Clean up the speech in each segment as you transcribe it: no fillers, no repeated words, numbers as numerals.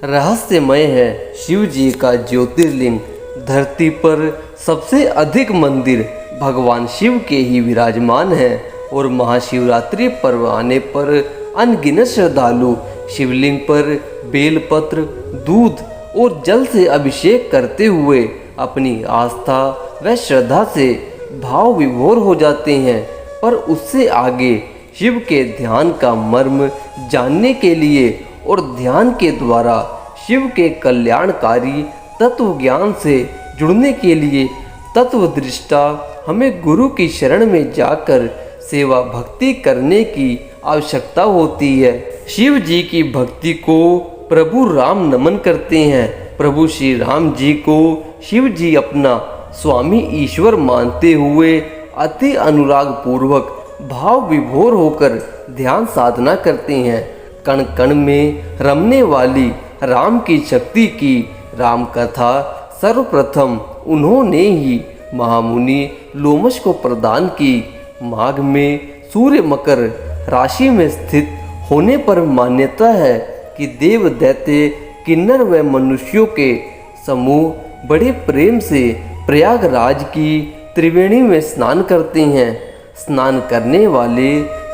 रहस्यमय है शिव जी का ज्योतिर्लिंग। धरती पर सबसे अधिक मंदिर भगवान शिव के ही विराजमान हैं और महाशिवरात्रि पर्व आने पर अनगिनत श्रद्धालु शिवलिंग पर बेलपत्र, दूध और जल से अभिषेक करते हुए अपनी आस्था व श्रद्धा से भाव विभोर हो जाते हैं। पर उससे आगे शिव के ध्यान का मर्म जानने के लिए और ध्यान के द्वारा शिव के कल्याणकारी तत्व ज्ञान से जुड़ने के लिए तत्वदृष्टा हमें गुरु की शरण में जाकर सेवा भक्ति करने की आवश्यकता होती है। शिव जी की भक्ति को प्रभु राम नमन करते हैं। प्रभु श्री राम जी को शिव जी अपना स्वामी ईश्वर मानते हुए अति अनुराग पूर्वक भाव विभोर होकर ध्यान साधना करते हैं। कण कण में रमने वाली राम की शक्ति की राम कथा सर्वप्रथम उन्होंने ही महामुनि लोमश को प्रदान की। माघ में सूर्य मकर राशि में स्थित होने पर मान्यता है कि देव दैत्य किन्नर व मनुष्यों के समूह बड़े प्रेम से प्रयागराज की त्रिवेणी में स्नान करते हैं। स्नान करने वाले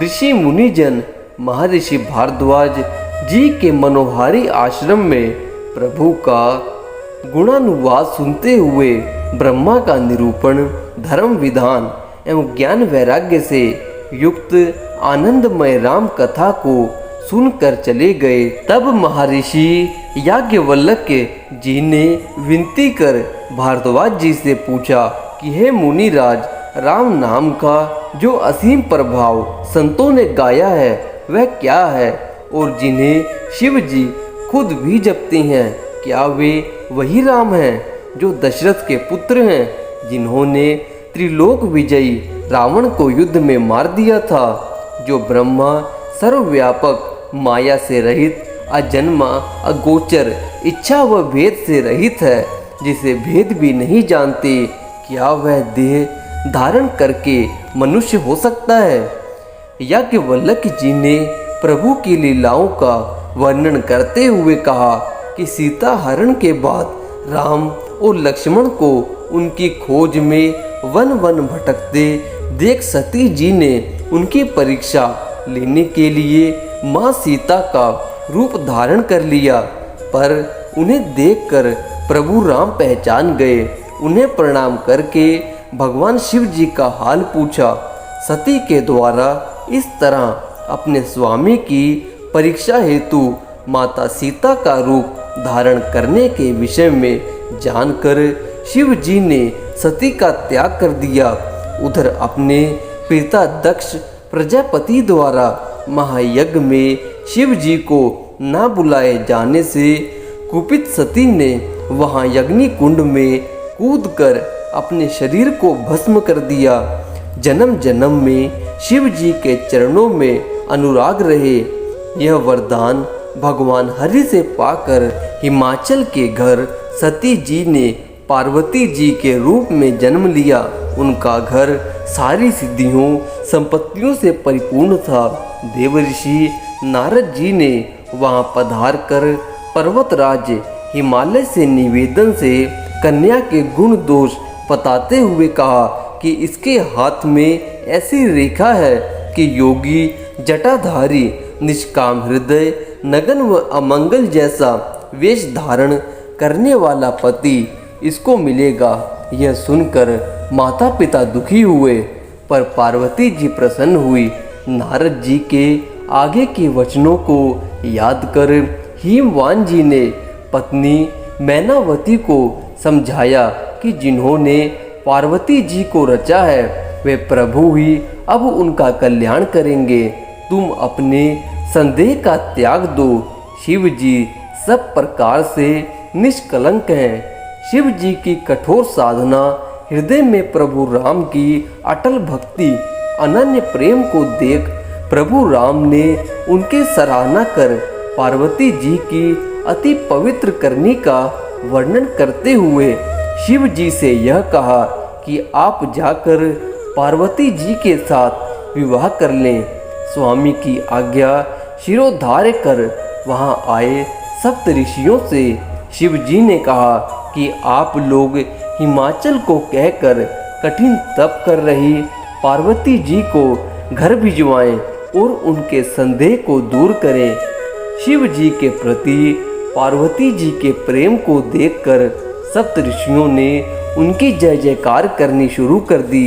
ऋषि मुनिजन महर्षि भारद्वाज जी के मनोहारी आश्रम में प्रभु का गुणानुवाद सुनते हुए ब्रह्मा का निरूपण, धर्म विधान एवं ज्ञान वैराग्य से युक्त आनंदमय राम कथा को सुनकर चले गए। तब महर्षि याज्ञवल्क्य जी ने विनती कर भारद्वाज जी से पूछा कि हे मुनिराज, राम नाम का जो असीम प्रभाव संतों ने गाया है वह क्या है, और जिन्हें शिव जी खुद भी जपते हैं, क्या वे वही राम हैं जो दशरथ के पुत्र हैं, जिन्होंने त्रिलोक विजयी रावण को युद्ध में मार दिया था, जो ब्रह्मा सर्वव्यापक माया से रहित अजन्मा अगोचर इच्छा व भेद से रहित है, जिसे भेद भी नहीं जानते, क्या वह देह धारण करके मनुष्य हो सकता है। याज्ञवल्क्य जी ने प्रभु की लीलाओं का वर्णन करते हुए कहा कि सीता हरण के बाद राम और लक्ष्मण को उनकी खोज में वन वन भटकते देख सती जी ने उनकी परीक्षा लेने के लिए माँ सीता का रूप धारण कर लिया। पर उन्हें देखकर प्रभु राम पहचान गए। उन्हें प्रणाम करके भगवान शिव जी का हाल पूछा। सती के द्वारा इस तरह अपने स्वामी की परीक्षा हेतु माता सीता का रूप धारण करने के विषय में जानकर शिव जी ने सती का त्याग कर दिया। उधर अपने पिता दक्ष प्रजापति द्वारा महायज्ञ में शिव जी को न बुलाए जाने से कुपित सती ने वहां यज्ञ कुंड में कूदकर अपने शरीर को भस्म कर दिया। जन्म जन्म में शिव जी के चरणों में अनुराग रहे। यह वरदान भगवान हरि से पाकर हिमाचल के घर सती जी ने पार्वती जी के रूप में जन्म लिया। उनका घर सारी सिद्धियों संपत्तियों से परिपूर्ण था। देवर्षि नारद जी ने वहां पधार कर पर्वतराज हिमालय से निवेदन से कन्या के गुण दोष बताते हुए कहा कि इसके हाथ में ऐसी रेखा है कि योगी जटाधारी निष्काम हृदय नगन व अमंगल जैसा वेश धारण करने वाला पति इसको मिलेगा। यह सुनकर माता पिता दुखी हुए, पर पार्वती जी प्रसन्न हुई। नारद जी के आगे के वचनों को याद कर हिमवान जी ने पत्नी मैनावती को समझाया कि जिन्होंने पार्वती जी को रचा है वे प्रभु ही अब उनका कल्याण करेंगे। तुम अपने संदेह का त्याग दो। शिव जी सब प्रकार से निष्कलंक हैं। शिव जी की कठोर साधना, हृदय में प्रभु राम की अटल भक्ति, अनन्य प्रेम को देख प्रभु राम ने उनके सराहना कर पार्वती जी की अति पवित्र करनी का वर्णन करते हुए शिव जी से यह कहा कि आप जाकर पार्वती जी के साथ विवाह कर लें। स्वामी की आज्ञा शिरोधार्य कर वहां आए सप्त ऋषियों से शिव जी ने कहा कि आप लोग हिमाचल को कहकर कठिन तप कर रही पार्वती जी को घर भिजवाएं और उनके संदेह को दूर करें। शिव जी के प्रति पार्वती जी के प्रेम को देखकर सप्त ऋषियों ने उनकी जय जयकार करनी शुरू कर दी।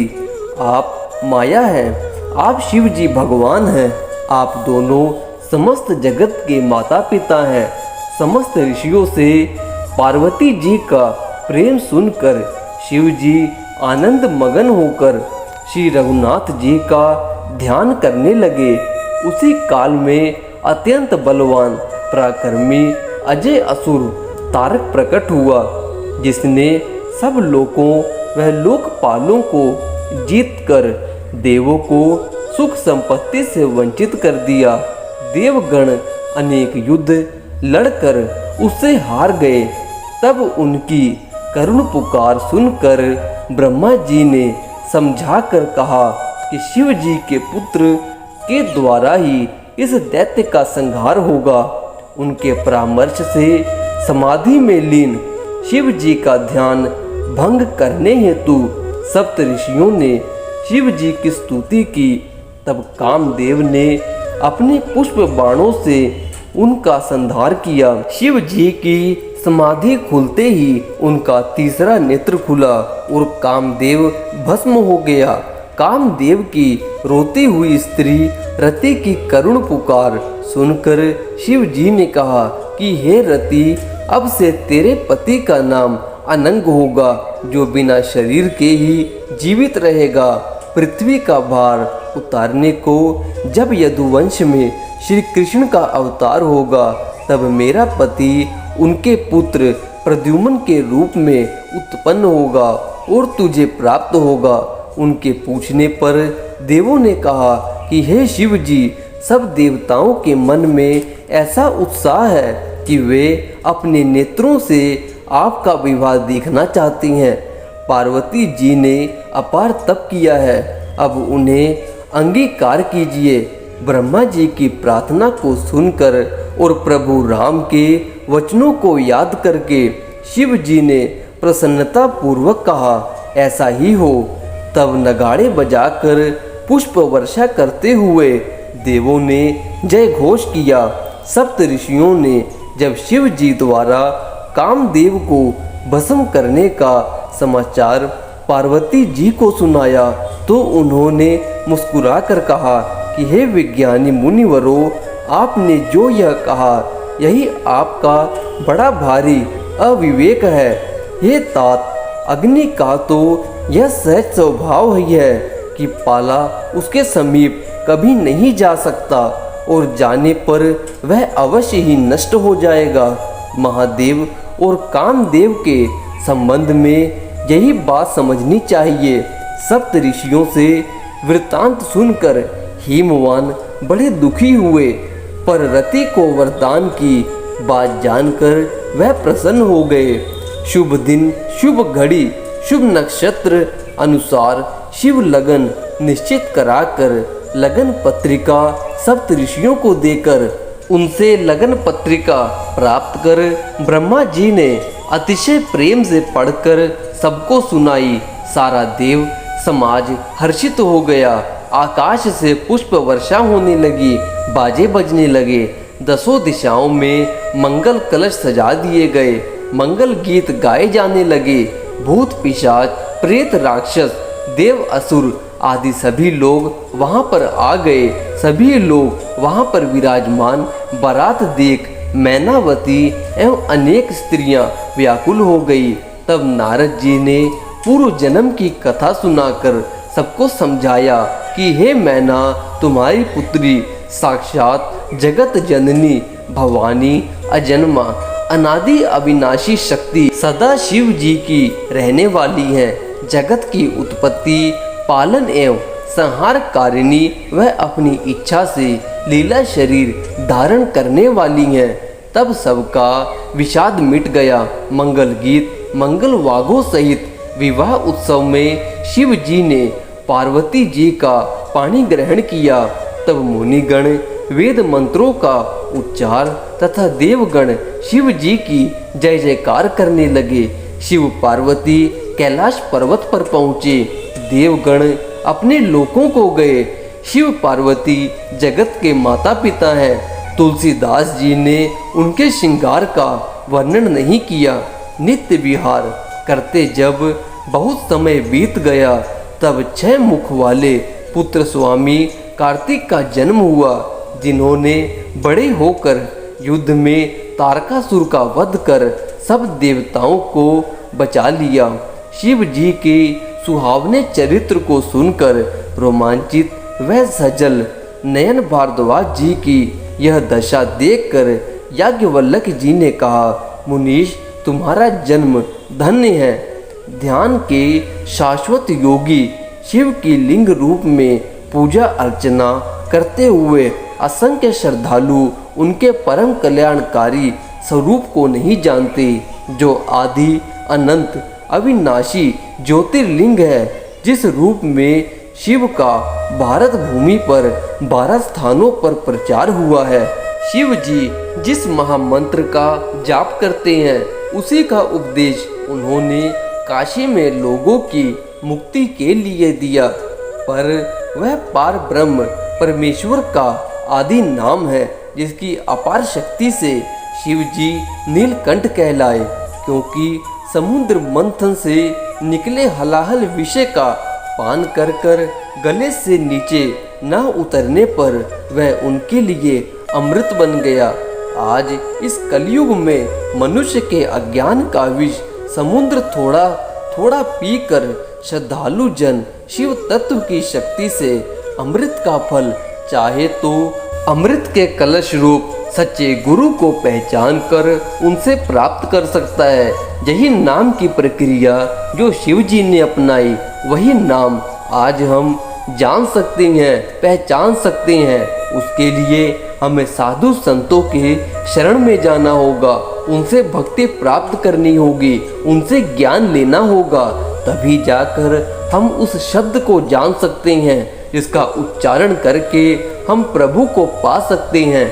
आप माया हैं, आप शिव जी भगवान हैं, आप दोनों समस्त जगत के माता पिता हैं। समस्त ऋषियों से पार्वती जी का प्रेम सुनकर शिव जी आनंद मगन होकर श्री रघुनाथ जी का ध्यान करने लगे। उसी काल में अत्यंत बलवान पराक्रमी अजय असुर तारक प्रकट हुआ, जिसने सब लोकों व लोकपालों को जीतकर देवों को सुख संपत्ति से वंचित कर दिया। देवगण अनेक युद्ध लड़कर उससे हार गए। तब उनकी करुण पुकार सुनकर ब्रह्मा जी ने समझा कर कहा कि शिव जी के पुत्र के द्वारा ही इस दैत्य का संहार होगा। उनके परामर्श से समाधि में लीन शिव जी का ध्यान भंग करने हेतु सप्त ऋषियों ने शिव जी की स्तुति की। तब कामदेव ने अपने पुष्प बाणों से उनका संहार किया। शिव जी की समाधि खुलते ही उनका तीसरा नेत्र खुला और कामदेव भस्म हो गया। कामदेव की रोती हुई स्त्री रति की करुण पुकार सुनकर शिव जी ने कहा कि हे रति, अब से तेरे पति का नाम अनंग होगा, जो बिना शरीर के ही जीवित रहेगा। पृथ्वी का भार उतारने को जब यदुवंश में श्री कृष्ण का अवतार होगा, तब मेरा पति उनके पुत्र प्रद्युम्न के रूप में उत्पन्न होगा और तुझे प्राप्त होगा। उनके पूछने पर देवों ने कहा कि हे शिव जी, सब देवताओं के मन में ऐसा उत्साह है कि वे अपने नेत्रों से आपका विवाह देखना चाहती हैं। पार्वती जी ने अपार तप किया है, अब उन्हें अंगीकार कीजिए। ब्रह्मा जी की प्रार्थना को सुनकर और प्रभु राम के वचनों को याद करके शिव जी ने प्रसन्नता पूर्वक कहा, ऐसा ही हो। तब नगाड़े बजाकर पुष्प वर्षा करते हुए देवों ने जय घोष किया। सप्त ऋषियों ने जब शिव जी द्वारा कामदेव को भस्म करने का समाचार पार्वती जी को सुनाया, तो उन्होंने मुस्कुराकर कहा कि हे विज्ञानी मुनिवरों, आपने जो यह कहा यही आपका बड़ा भारी अविवेक है। हे तात, अग्नि का तो यह सहज स्वभाव ही है कि पाला उसके समीप कभी नहीं जा सकता और जाने पर वह अवश्य ही नष्ट हो जाएगा। महादेव और कामदेव के संबंध में यही बात समझनी चाहिए। सप्त ऋषियों से वृत्तांत सुनकर हिमवान बड़े दुखी हुए, पर रति को वरदान की बात जानकर वह प्रसन्न हो गए। शुभ दिन, शुभ घड़ी, शुभ नक्षत्र अनुसार शिव लगन निश्चित कराकर लगन पत्रिका सप्त ऋषियों को देकर उनसे लगन पत्रिका प्राप्त कर ब्रह्मा जी ने अतिशय प्रेम से पढ़कर सबको सुनाई। सारा देव समाज हर्षित हो गया। आकाश से पुष्प वर्षा होने लगी, बाजे बजने लगे। दसों दिशाओं में मंगल कलश सजा दिए गए, मंगल गीत गाए जाने लगे। भूत पिशाच, प्रेत, राक्षस, देव, असुर आदि सभी लोग वहां पर आ गए। सभी लोग वहां पर विराजमान बारात देख मैनावती एवं अनेक स्त्रियां व्याकुल हो गई। तब नारद जी ने पूर्व जन्म की कथा सुनाकर सबको समझाया कि हे मैना, तुम्हारी पुत्री साक्षात जगत जननी भवानी अजन्मा अनादि अविनाशी शक्ति सदा शिव जी की रहने वाली है। जगत की उत्पत्ति, पालन एवं संहारकारिणी वह अपनी इच्छा से लीला शरीर धारण करने वाली हैं। तब सबका विषाद मिट गया। मंगल गीत, मंगल वागों सहित विवाह उत्सव में शिव जी ने पार्वती जी का पानी ग्रहण किया। तब मुनिगण वेद मंत्रों का उच्चार तथा देवगण शिव जी की जय जयकार करने लगे। शिव पार्वती कैलाश पर्वत पर पहुँचे। देवगण अपने लोकों को गए। शिव पार्वती जगत के माता पिता हैं। तुलसीदास जी ने उनके श्रृंगार का वर्णन नहीं किया। नित्य विहार करते जब बहुत समय बीत गया, तब 6 मुख वाले पुत्र स्वामी कार्तिक का जन्म हुआ, जिन्होंने बड़े होकर युद्ध में तारकासुर का वध कर सब देवताओं को बचा लिया। शिव जी के सुहावने चरित्र को सुनकर रोमांचित व सजल नयन भारद्वाज जी की यह दशा देखकर याज्ञवल्क्य जी ने कहा, मुनीश, तुम्हारा जन्म धन्य है। ध्यान के शाश्वत योगी शिव की लिंग रूप में पूजा अर्चना करते हुए असंख्य श्रद्धालु उनके परम कल्याणकारी स्वरूप को नहीं जानते, जो आदि अनंत अविनाशी ज्योतिर्लिंग है, जिस रूप में शिव का भारत भूमि पर 12 स्थानों पर प्रचार हुआ है। शिव जी जिस महामंत्र का जाप करते हैं, उसी का उपदेश उन्होंने काशी में लोगों की मुक्ति के लिए दिया, पर वह पार ब्रह्म परमेश्वर का आदि नाम है, जिसकी अपार शक्ति से शिव जी नीलकंठ कहलाए, क्योंकि समुद्र मंथन से निकले हलाहल विषय का पान कर कर गले से नीचे न उतरने पर वह उनके लिए अमृत बन गया। आज इस कलयुग में मनुष्य के अज्ञान का विष समुद्र थोड़ा थोड़ा पीकर श्रद्धालु जन शिव तत्व की शक्ति से अमृत का फल चाहे तो अमृत के कलश रूप सच्चे गुरु को पहचान कर उनसे प्राप्त कर सकता है। यही नाम की प्रक्रिया जो शिव जी ने अपनाई, वही नाम आज हम जान सकते हैं, पहचान सकते हैं। उसके लिए हमें साधु संतों के शरण में जाना होगा, उनसे भक्ति प्राप्त करनी होगी, उनसे ज्ञान लेना होगा, तभी जाकर हम उस शब्द को जान सकते हैं, जिसका उच्चारण करके हम प्रभु को पा सकते हैं।